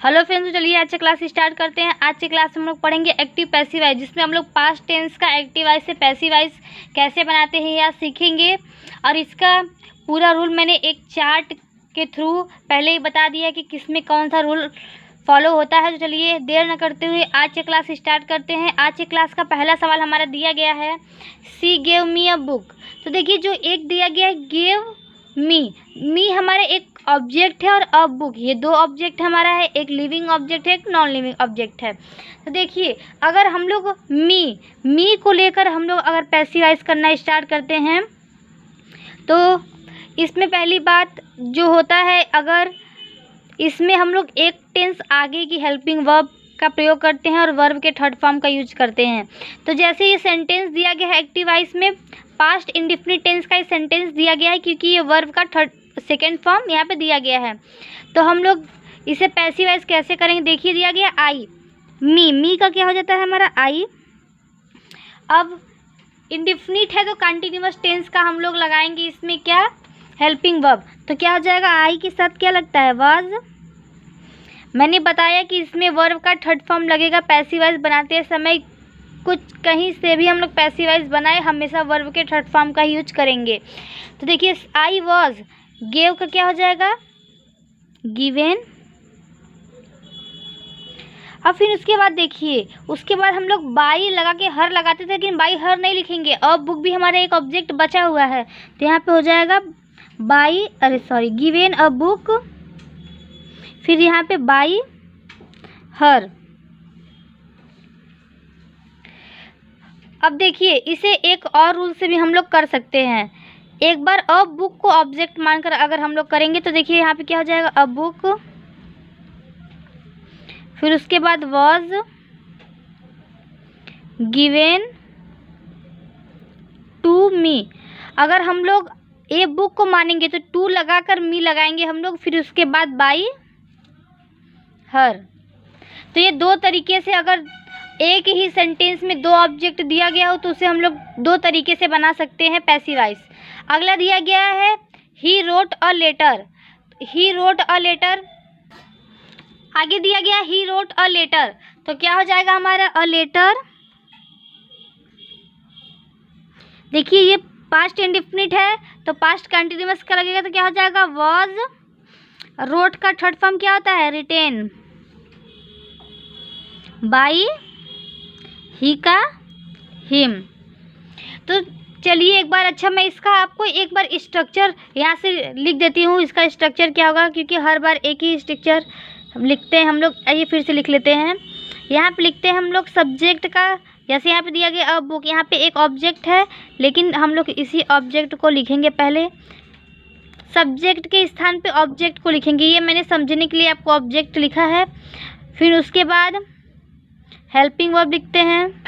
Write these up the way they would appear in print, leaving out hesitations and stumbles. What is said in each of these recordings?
Hello friends, चलिए आज से क्लास स्टार्ट करते हैं। आज से क्लास हम लोग पढ़ेंगे एक्टिव पैसिव वॉइस, जिसमें हम लोग पास्ट टेंस का एक्टिव वॉइस से पैसिव वॉइस कैसे बनाते हैं या सीखेंगे। और इसका पूरा रूल मैंने एक चार्ट के थ्रू पहले ही बता दिया कि किसमें कौन सा रूल फॉलो होता है। तो चलिए देर न करते हुए आज से क्लास स्टार्ट करते हैं। आज से क्लास का पहला सवाल हमारा दिया गया है, सी गेव मी अ बुक। तो देखिए जो एक दिया गया है गेव मी हमारा एक ऑब्जेक्ट है और अ बुक, ये दो ऑब्जेक्ट हमारा है, एक लिविंग ऑब्जेक्ट है एक नॉन लिविंग ऑब्जेक्ट है। तो देखिए अगर हम लोग मी को लेकर हम लोग अगर पैसिवाइज करना स्टार्ट करते हैं तो इसमें पहली बात जो होता है, अगर इसमें हम लोग एक टेंस आगे की हेल्पिंग वर्ब का प्रयोग करते हैं और वर्ब के थर्ड फॉर्म का यूज करते हैं। तो जैसे ये सेंटेंस दिया गया है एक्टिव वॉइस में, पास्ट इंडेफिनिट टेंस का ये सेंटेंस दिया गया है क्योंकि ये वर्ब का सेकेंड फॉर्म यहाँ पे दिया गया है। तो हम लोग इसे पैसिव वॉइस कैसे करेंगे, देखिए दिया गया आई मी का क्या हो जाता है हमारा आई। अब इंडेफिनिट है तो कंटिन्यूअस टेंस का हम लोग लगाएंगे इसमें क्या, हेल्पिंग वर्ब। तो क्या हो जाएगा, आई के साथ क्या लगता है, वाज। मैंने बताया कि इसमें वर्ब का थर्ड फॉर्म लगेगा। पैसिव वॉइस बनाते समय कुछ कहीं से भी हम लोग पैसिव वॉइस बनाए हमेशा वर्ब के थर्ड फॉर्म का यूज करेंगे। तो देखिए आई वाज, गेव का क्या हो जाएगा, गिवेन। अब फिर उसके बाद देखिए, उसके बाद हम लोग बाई लगा के हर लगाते थे, लेकिन बाई हर नहीं लिखेंगे। अब बुक भी हमारा एक ऑब्जेक्ट बचा हुआ है, तो यहाँ पे हो जाएगा बाई, गिवेन अ बुक, फिर यहाँ पे बाई हर। अब देखिए इसे एक और रूल से भी हम लोग कर सकते हैं। एक बार अ बुक को ऑब्जेक्ट मानकर अगर हम लोग करेंगे तो देखिए यहाँ पे क्या हो जाएगा, अ बुक, फिर उसके बाद वाज गिवेन टू मी। अगर हम लोग ए बुक को मानेंगे तो टू लगाकर मी लगाएंगे हम लोग, फिर उसके बाद बाई हर। तो ये दो तरीके से, अगर एक ही सेंटेंस में दो ऑब्जेक्ट दिया गया हो तो उसे हम लोग दो तरीके से बना सकते हैं पैसिव वॉइस। अगला दिया गया है he wrote a letter, he wrote a letter, आगे दिया गया ही रोट अ लेटर, तो क्या हो जाएगा हमारा अ लेटर। देखिए ये पास्ट इंडेफिनिट है तो पास्ट कंटिन्यूअस का लगेगा, तो क्या हो जाएगा वाज। रोट का थर्ड फॉर्म क्या होता है, रिटेन, बाई ही का हिम। तो चलिए एक बार, अच्छा मैं इसका आपको एक बार स्ट्रक्चर यहाँ से लिख देती हूँ। इसका स्ट्रक्चर क्या होगा, क्योंकि हर बार एक ही स्ट्रक्चर हम लिखते हैं हम लोग, आइए फिर से लिख लेते हैं। यहाँ पे लिखते हैं हम लोग सब्जेक्ट का, जैसे यहाँ पे दिया गया अ बुक, यहाँ पे एक ऑब्जेक्ट है लेकिन हम लोग इसी ऑब्जेक्ट को लिखेंगे। पहले सब्जेक्ट के स्थान पे ऑब्जेक्ट को लिखेंगे, ये मैंने समझने के लिए आपको ऑब्जेक्ट लिखा है। फिर उसके बाद हेल्पिंग वर्ब लिखते हैं,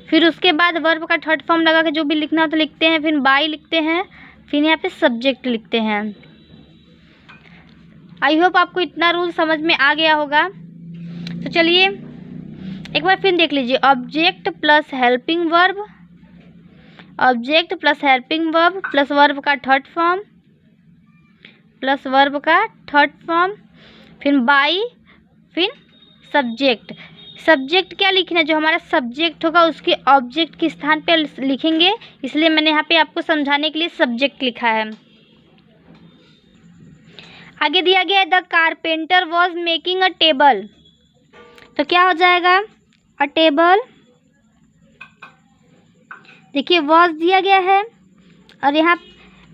फिर उसके बाद वर्ब का थर्ड फॉर्म लगा के जो भी लिखना हो तो लिखते हैं, फिर बाई लिखते हैं, फिर यहाँ पे सब्जेक्ट लिखते हैं। आई होप आपको इतना रूल समझ में आ गया होगा। तो चलिए एक बार फिर देख लीजिए, object plus helping verb, object plus helping verb plus verb का थर्ड फॉर्म प्लस वर्ब का थर्ड फॉर्म, फिर बाई, फिर सब्जेक्ट। सब्जेक्ट क्या लिखना है, जो हमारा सब्जेक्ट होगा उसके ऑब्जेक्ट के स्थान पे लिखेंगे, इसलिए मैंने यहाँ पे आपको समझाने के लिए सब्जेक्ट लिखा है। आगे दिया गया है the carpenter was making a table, तो क्या हो जाएगा, अ टेबल। देखिए वॉज दिया गया है, और यहाँ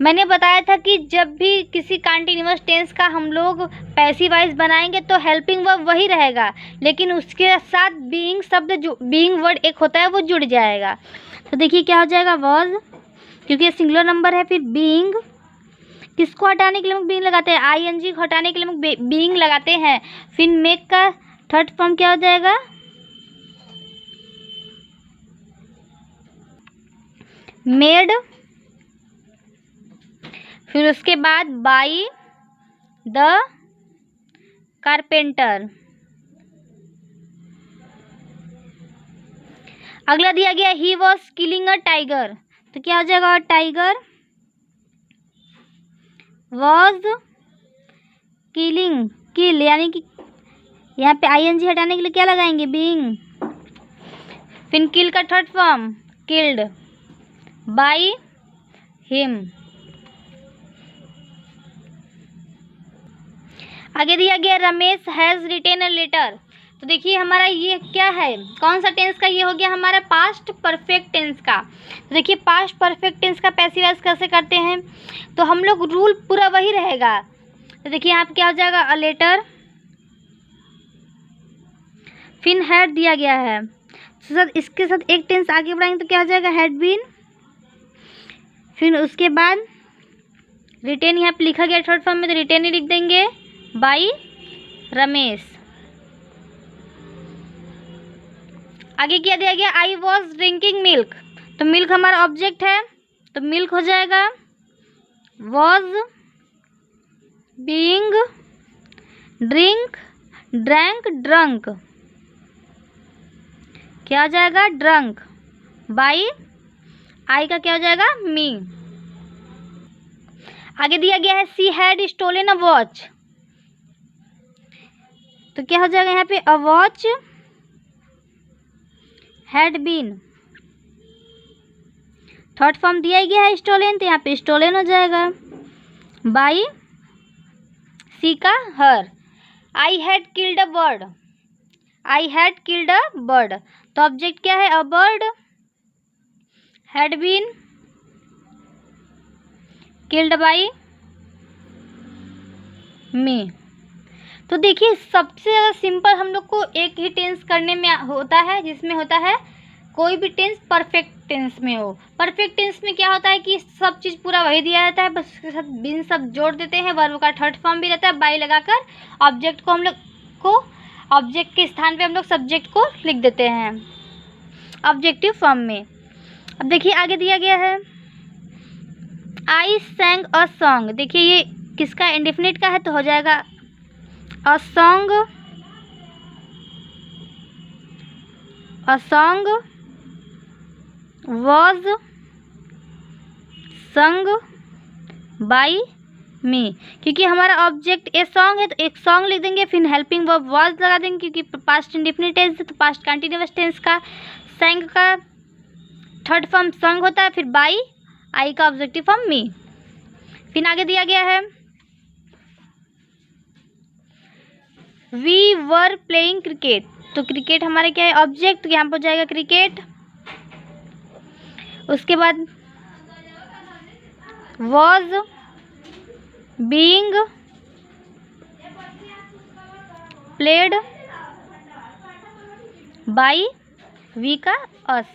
मैंने बताया था कि जब भी किसी कंटिन्यूअस टेंस का हम लोग पैसिव वॉइस बनाएंगे तो हेल्पिंग वर्ब वही रहेगा, लेकिन उसके साथ बीइंग शब्द, जो बीइंग वर्ड एक होता है वो जुड़ जाएगा। तो देखिए क्या हो जाएगा, वॉज, क्योंकि ये सिंगुलर नंबर है, फिर बीइंग, किसको हटाने के लिए हम बीइंग लगाते हैं, आईएनजी को हटाने के लिए हम बीइंग लगाते हैं। फिर मेक का थर्ड फॉर्म क्या हो जाएगा, मेड, फिर उसके बाद बाई द कारपेंटर। अगला दिया गया he was killing a tiger, तो क्या हो जाएगा, टाइगर वॉज किलिंग, किल यानी कि यहाँ पे आईएनजी हटाने के लिए क्या लगाएंगे, बीइंग। फिर किल का third form killed by him. आगे दिया गया Ramesh has written a letter. तो देखिए हमारा ये क्या है, कौन सा टेंस का, ये हो गया हमारा पास्ट परफेक्ट टेंस का। तो देखिए पास्ट परफेक्ट टेंस का पैसिव वॉइस कैसे करते हैं, तो हम लोग रूल पूरा वही रहेगा। तो देखिए यहाँ पे क्या हो जाएगा, अ लेटर, फिर हैड दिया गया है, तो सर इसके साथ एक टेंस आगे बढ़ाएंगे तो क्या हो जाएगा, हैड बीन। फिर उसके बाद रिटेन यहाँ पे लिखा गया थर्ड फॉर्म में, तो रिटेन ही लिख देंगे बाय रमेश। आगे क्या दिया गया, आई वॉज ड्रिंकिंग मिल्क, तो मिल्क हमारा ऑब्जेक्ट है, तो मिल्क हो जाएगा was, being, drink, drank, drunk, क्या हो जाएगा, ड्रंक, बाय आई का क्या हो जाएगा, मी। आगे दिया गया है she had stolen a watch, तो क्या हो जाएगा यहाँ पे, a watch had been, third form दिया गया है स्टोलन, तो यहाँ पे स्टोलन हो जाएगा बाय सी का हर। I had killed a bird, I had killed a bird, तो ऑब्जेक्ट क्या है, a bird, had been killed by me. तो देखिए सबसे ज़्यादा सिंपल हम लोग को एक ही टेंस करने में होता है, जिसमें होता है कोई भी टेंस परफेक्ट टेंस में हो। परफेक्ट टेंस में क्या होता है कि सब चीज़ पूरा वही दिया जाता है, बस उसके साथ बिन सब जोड़ देते हैं, वर्ब का थर्ड फॉर्म भी रहता है, बाय लगाकर ऑब्जेक्ट को हम लोग को ऑब्जेक्ट के स्थान पे हम लोग सब्जेक्ट को लिख देते हैं ऑब्जेक्टिव फॉर्म में। अब देखिए आगे दिया गया है आई सैंग अ सॉन्ग, देखिए ये किसका, इंडेफिनिट का है, तो हो जाएगा a song, a song was sung by me, क्योंकि हमारा ऑब्जेक्ट ए सॉन्ग है तो एक सॉन्ग लिख देंगे, फिर हेल्पिंग वर्ब वॉज लगा देंगे, क्योंकि पास्ट इंडेफिनिट टेंस है तो पास्ट कंटिन्यूअस टेंस का सैंग का थर्ड फॉर्म संग होता है, फिर बाय आई का ऑब्जेक्टिव फॉर्म मी। फिर आगे दिया गया है वी वर प्लेइंग क्रिकेट, तो क्रिकेट हमारे क्या है, ऑब्जेक्ट, तो यहाँ पर हो जाएगा क्रिकेट। उसके बाद was, being, played by we का अस।